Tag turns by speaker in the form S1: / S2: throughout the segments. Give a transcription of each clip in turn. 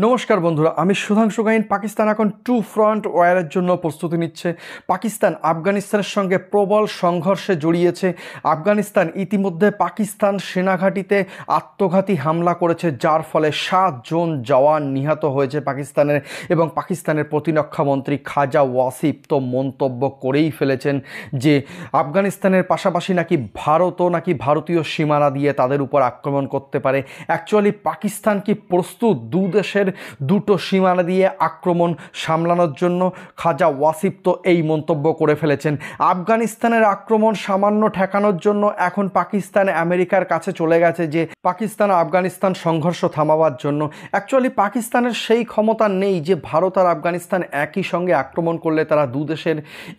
S1: নমস্কার বন্ধুরা, আমি সুধাংশু গাইন। পাকিস্তান এখন টু ফ্রন্ট ওয়ারের জন্য প্রস্তুতি নিচ্ছে। পাকিস্তান আফগানিস্তানের সঙ্গে প্রবল সংঘর্ষে জড়িয়েছে। আফগানিস্তান ইতিমধ্যে পাকিস্তান সেনাঘাঁটিতে আত্মঘাতী হামলা করেছে, যার ফলে 7 জন জওয়ান নিহত হয়েছে পাকিস্তানের। এবং পাকিস্তানের প্রতিরক্ষামন্ত্রী খাজা ওয়াসিফ তো মন্তব্য করেই ফেলেছেন যে আফগানিস্তানের পাশাপাশি নাকি ভারতও নাকি ভারতীয় সীমানা দিয়ে তাদের উপর আক্রমণ করতে পারে। অ্যাকচুয়ালি পাকিস্তান কি প্রস্তুত দু দেশের দুটো সীমানা দিয়ে আক্রমণ সামলানোর জন্য? খাজা ওয়াসিফ তো এই মন্তব্য করে ফেলেছেন। আফগানিস্তানের আক্রমণ সামান্য ঠেকানোর জন্য এখন পাকিস্তান আমেরিকার কাছে চলে গেছে যে পাকিস্তান আফগানিস্তান সংঘর্ষ থামাবার জন্য। অ্যাকচুয়ালি পাকিস্তানের সেই ক্ষমতা নেই যে ভারত আর আফগানিস্তান একই সঙ্গে আক্রমণ করলে তারা দু দেশের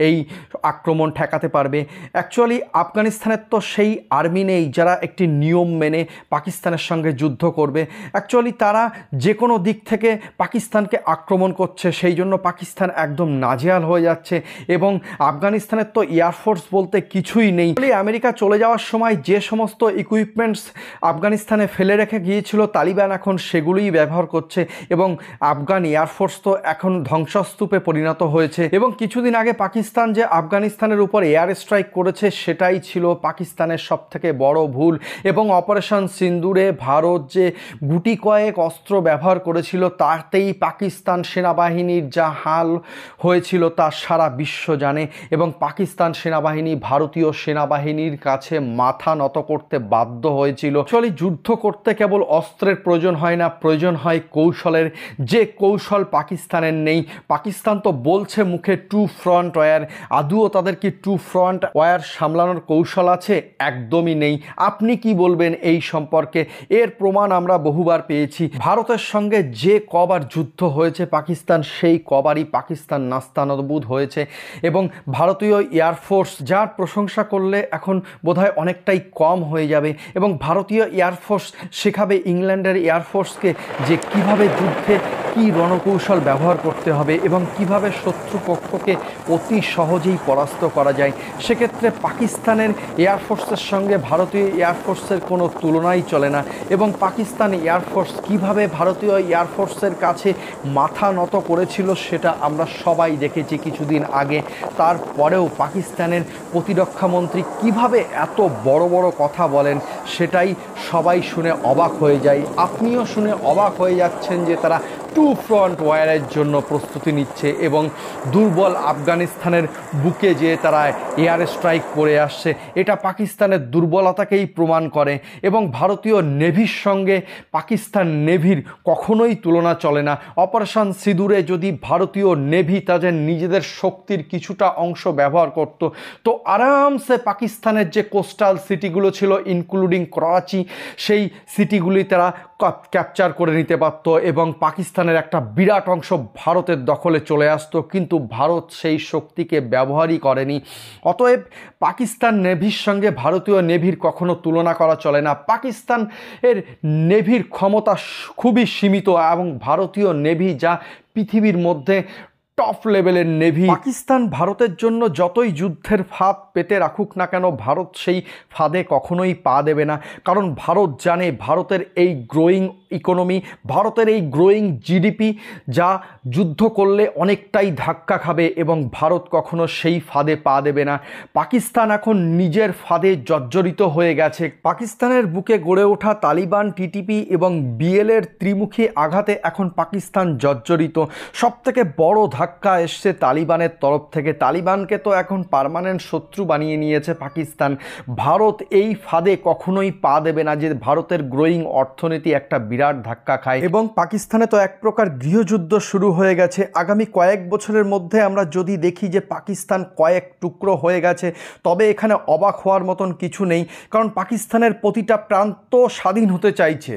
S1: এই আক্রমণ ঠেকাতে পারবে। অ্যাকচুয়ালি আফগানিস্তানের তো সেই আর্মি নেই যারা একটি নিয়ম মেনে পাকিস্তানের সঙ্গে যুদ্ধ করবে। অ্যাকচুয়ালি তারা যে কোনো দিক থেকে পাকিস্তানকে আক্রমণ করছে, সেই জন্য পাকিস্তান একদম নাজেহাল হয়ে যাচ্ছে। এবং আফগানিস্তানের তো এয়ারফোর্স বলতে কিছুই নেই। আমেরিকা চলে যাওয়ার সময় যে সমস্ত ইকুইপমেন্টস আফগানিস্তানে ফেলে রেখে গিয়েছিল তালিবান এখন সেগুলোই ব্যবহার করছে। এবং আফগান এয়ারফোর্স তো এখন ধ্বংসস্তূপে পরিণত হয়েছে। এবং কিছুদিন আগে পাকিস্তান যে আফগানিস্তানের উপর এয়ার স্ট্রাইক করেছে সেটাই ছিল পাকিস্তানের সবথেকে বড় ভুল। এবং অপারেশন সিন্দুরে ভারত যে গুটি কয়েক অস্ত্র ব্যবহার করেছিল তাতেই পাকিস্তান সেনাবাহিনীর যা হাল হয়েছিল তা সারা বিশ্ব জানে। এবং পাকিস্তান সেনাবাহিনী ভারতীয় সেনাবাহিনীর কাছে মাথা নত করতে বাধ্য হয়েছিল। আসলে যুদ্ধ করতে কেবল অস্ত্রের প্রয়োজন হয় না, প্রয়োজন হয় কৌশলের। যে কৌশল পাকিস্তানের নেই। পাকিস্তান তো বলছে মুখে টু ফ্রন্ট ওয়ার, আদৌ তাদের কি টু ফ্রন্ট ওয়ার সামলানোর কৌশল আছে? একদমই নেই। আপনি কি বলবেন এই সম্পর্কে? এর প্রমাণ আমরা বহুবার পেয়েছি। ভারতের সঙ্গে যে কবার যুদ্ধ হয়েছে পাকিস্তান, সেই কবারই পাকিস্তান নাস্তানাবুদ হয়েছে। এবং ভারতীয় এয়ারফোর্স যার প্রশংসা করলে এখন বোধহয় অনেকটাই কম হয়ে যাবে। এবং ভারতীয় এয়ারফোর্স শেখাবে ইংল্যান্ডের এয়ারফোর্সকে যে কিভাবে যুদ্ধে কী রণকৌশল ব্যবহার করতে হবে এবং কিভাবে শত্রুপক্ষকে অতি সহজেই পরাস্ত করা যায়। সেক্ষেত্রে পাকিস্তানের এয়ারফোর্সের সঙ্গে ভারতীয় এয়ারফোর্সের কোনো তুলনাই চলে না। এবং পাকিস্তান এয়ারফোর্স কিভাবে ভারতীয় এয়ারফোর্সের কাছে মাথা নত করেছিল সেটা আমরা সবাই দেখেছি কিছুদিন আগে। তারপরেও পাকিস্তানের প্রতিরক্ষামন্ত্রী কিভাবে এত বড় বড় কথা বলেন সেটাই সবাই শুনে অবাক হয়ে যায়। আপনিও শুনে অবাক হয়ে যাচ্ছেন যে তারা টু ফ্রন্ট ওয়ারের জন্য প্রস্তুতি নিচ্ছে এবং দুর্বল আফগানিস্তানের বুকে যে তারা এয়ার স্ট্রাইক করে আসছে, এটা পাকিস্তানের দুর্বলতাকেই প্রমাণ করে। এবং ভারতীয় নেভির সঙ্গে পাকিস্তান নেভির কখনোই তুলনা চলে না। অপারেশন সিঁদুরে যদি ভারতীয় নেভি তাদের নিজেদের শক্তির কিছুটা অংশ ব্যবহার করত তো আরামসে পাকিস্তানের যে কোস্টাল সিটিগুলো ছিল ইনক্লুডিং করাচি, সেই সিটিগুলি তারা ক্যাপচার করে নিতে পারত এবং পাকিস্তানের একটা বিরাট অংশ ভারতের দখলে চলে আসতো। কিন্তু ভারত সেই শক্তিকে ব্যবহারই করেনি। অতএব পাকিস্তান নেভির সঙ্গে ভারতীয় নেভির কখনো তুলনা করা চলে না। পাকিস্তান এর নেভির ক্ষমতা খুবই সীমিত এবং ভারতীয় নেভি যা পৃথিবীর মধ্যে টপ লেভেলের নেভি। পাকিস্তান ভারতের জন্য যতই যুদ্ধের ফাঁদ পেতে রাখুক না কেন, ভারত সেই ফাঁদে কখনোই পা দেবে না। কারণ ভারত জানে ভারতের এই গ্রোয়িং ইকোনমি, ভারতের এই গ্রোয়িং জিডিপি যা যুদ্ধ করলে অনেকটাই ধাক্কা খাবে এবং ভারত কখনো সেই ফাঁদে পা দেবে না। পাকিস্তান এখন নিজের ফাঁদে জর্জরিত হয়ে গেছে। পাকিস্তানের বুকে গড়ে ওঠা তালিবান, টিটিপি এবং বিএলের ত্রিমুখী আঘাতে এখন পাকিস্তান জর্জরিত। সবথেকে বড় ধাক্কা এসছে তালিবানের তরফ থেকে। তালিবানকে তো এখন পার্মানেন্ট শত্রু বানিয়ে নিয়েছে পাকিস্তান। ভারত এই ফাঁদে কখনোই পা দেবে না যে ভারতের গ্রোয়িং অর্থনীতি একটা বিরাট ধাক্কা খায়। এবং পাকিস্তানে তো এক প্রকার গৃহযুদ্ধ শুরু হয়ে গেছে। আগামী কয়েক বছরের মধ্যে আমরা যদি দেখি যে পাকিস্তান কয়েক টুকরো হয়ে গেছে, তবে এখানে অবাক হওয়ার মতন কিছু নেই। কারণ পাকিস্তানের প্রতিটা প্রান্ত স্বাধীন হতে চাইছে।